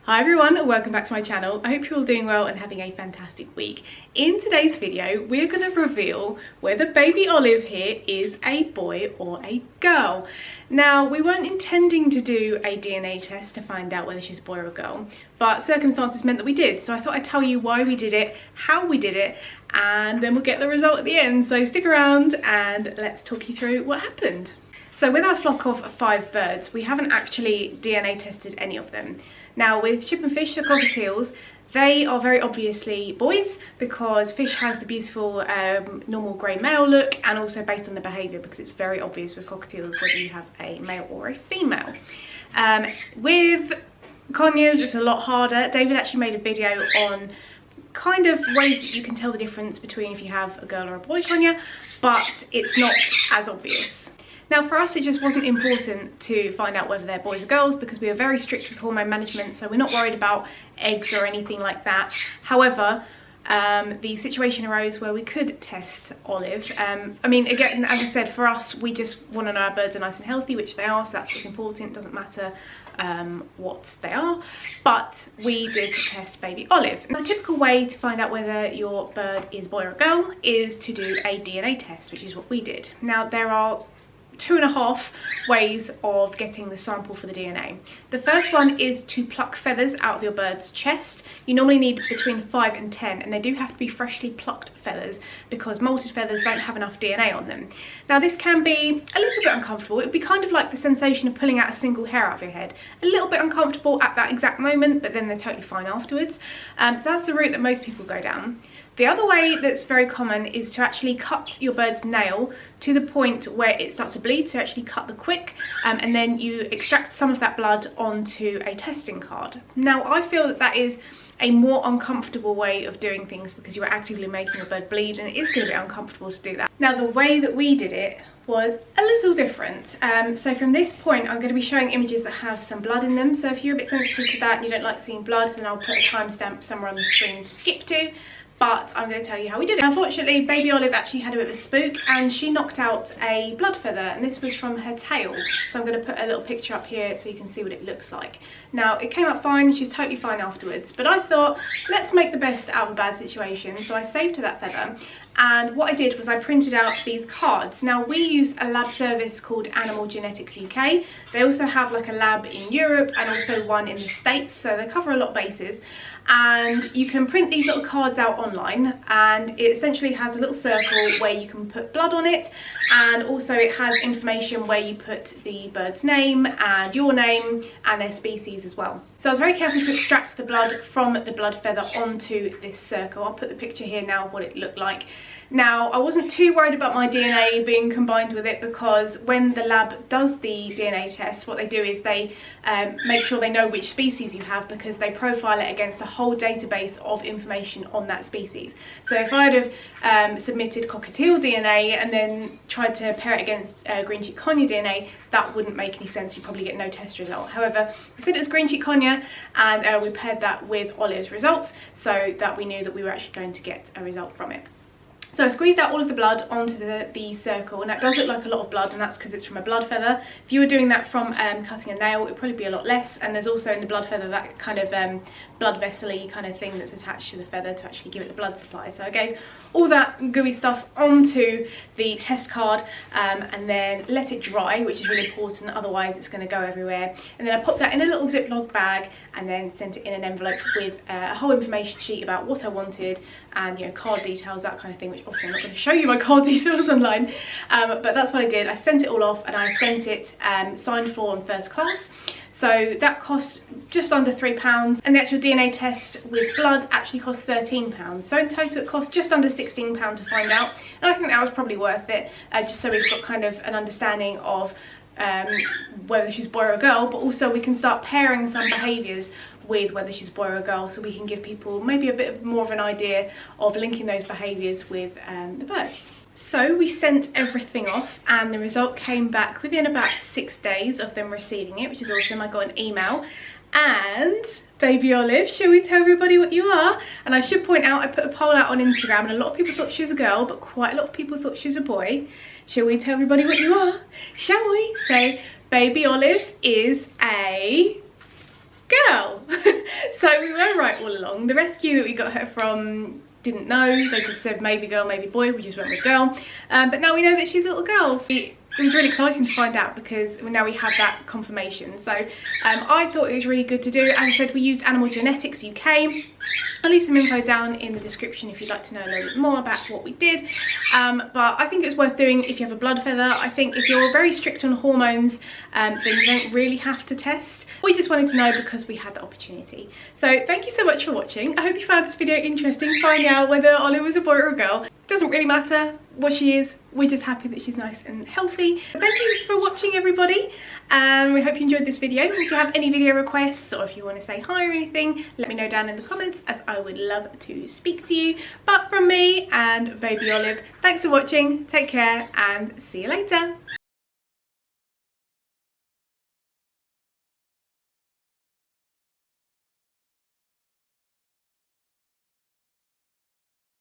Hi everyone, welcome back to my channel. I hope you're all doing well and having a fantastic week. In today's video, we're going to reveal whether baby Olive here is a boy or a girl. Now, we weren't intending to do a DNA test to find out whether she's a boy or a girl, but circumstances meant that we did. So I thought I'd tell you why we did it, how we did it, and then we'll get the result at the end. So stick around and let's talk you through what happened. So with our flock of 5 birds, we haven't actually DNA tested any of them. Now with chip and fish, the cockatiels, they are very obviously boys because fish has the beautiful normal grey male look, and also based on the behaviour, because it's very obvious with cockatiels whether you have a male or a female. With conures, it's a lot harder. David actually made a video on kind of ways that you can tell the difference between if you have a girl or a boy conure, but it's not as obvious. Now for us, it just wasn't important to find out whether they're boys or girls because we are very strict with hormone management, so we're not worried about eggs or anything like that. However, the situation arose where we could test Olive. I mean, again, as I said, for us, we just want to know our birds are nice and healthy, which they are, so that's what's important. It doesn't matter what they are, but we did test baby Olive. Now, the typical way to find out whether your bird is boy or girl is to do a DNA test, which is what we did. Now, there are 2.5 ways of getting the sample for the DNA. The first one is to pluck feathers out of your bird's chest. You normally need between 5 and 10, and they do have to be freshly plucked feathers because molted feathers don't have enough DNA on them. Now this can be a little bit uncomfortable. It would be kind of like the sensation of pulling out a single hair out of your head. A little bit uncomfortable at that exact moment, but then they're totally fine afterwards. So that's the route that most people go down. The other way that's very common is to actually cut your bird's nail to the point where it starts to bleed, so actually cut the quick, and then you extract some of that blood onto a testing card. Now I feel that that is a more uncomfortable way of doing things because you are actively making a bird bleed, and it is going to be uncomfortable to do that. Now the way that we did it was a little different. So from this point, I'm going to be showing images that have some blood in them. So if you're a bit sensitive to that and you don't like seeing blood, then I'll put a timestamp somewhere on the screen to skip to. But I'm going to tell you how we did it. Unfortunately, baby Olive actually had a bit of a spook and she knocked out a blood feather, and this was from her tail. So I'm going to put a little picture up here so you can see what it looks like. Now, it came up fine, she's totally fine afterwards, but I thought, let's make the best out of a bad situation. So I saved her that feather, and what I did was I printed out these cards. Now, we used a lab service called Animal Genetics UK. They also have like a lab in Europe and also one in the States, so they cover a lot of bases. And you can print these little cards out online, and it essentially has a little circle where you can put blood on it, and also it has information where you put the bird's name and your name and their species as well. So I was very careful to extract the blood from the blood feather onto this circle. I'll put the picture here now of what it looked like. Now, I wasn't too worried about my DNA being combined with it because when the lab does the DNA test, what they do is they make sure they know which species you have, because they profile it against a whole database of information on that species. So if I'd have submitted cockatiel DNA and then tried to pair it against green cheek conure DNA, that wouldn't make any sense. You'd probably get no test result. However, we said it was green cheek conure, and we paired that with Olive's results so that we knew that we were actually going to get a result from it. So I squeezed out all of the blood onto the circle, and that does look like a lot of blood, and that's because it's from a blood feather. If you were doing that from cutting a nail, it would probably be a lot less, and there's also in the blood feather that kind of blood vessel-y kind of thing that's attached to the feather to actually give it the blood supply. So I gave all that gooey stuff onto the test card and then let it dry, which is really important, otherwise it's going to go everywhere. And then I popped that in a little Ziploc bag and then sent it in an envelope with a whole information sheet about what I wanted and, you know, card details, that kind of thing, which obviously I'm not going to show you my card details online, but that's what I did. I sent it all off, and I sent it signed for on first class. So that cost just under £3, and the actual DNA test with blood actually cost £13. So in total it cost just under £16 to find out, and I think that was probably worth it, just so we've got kind of an understanding of whether she's boy or a girl, but also we can start pairing some behaviours with whether she's a boy or a girl, so we can give people maybe a bit more of an idea of linking those behaviours with the birds. So we sent everything off, and the result came back within about 6 days of them receiving it, which is awesome. I got an email, and baby Olive, shall we tell everybody what you are? And I should point out, I put a poll out on Instagram, and a lot of people thought she was a girl, but quite a lot of people thought she was a boy. Shall we tell everybody what you are? Shall we? So baby Olive is a girl. So we were right all along. The rescue that we got her from didn't know. They just said maybe girl, maybe boy. We just went with girl. But now we know that she's a little girl. So it was really exciting to find out because now we have that confirmation. So I thought it was really good to do. As I said, we used Animal Genetics UK. I'll leave some info down in the description if you'd like to know a little bit more about what we did. But I think it's worth doing if you have a blood feather. I think if you're very strict on hormones, then you don't really have to test. We just wanted to know because we had the opportunity. So thank you so much for watching. I hope you found this video interesting, finding out whether Olive was a boy or a girl. It doesn't really matter what she is. We're just happy that she's nice and healthy. Thank you for watching, everybody. And we hope you enjoyed this video. If you have any video requests or if you want to say hi or anything, let me know down in the comments, as I would love to speak to you. But from me and baby Olive, thanks for watching. Take care and see you later.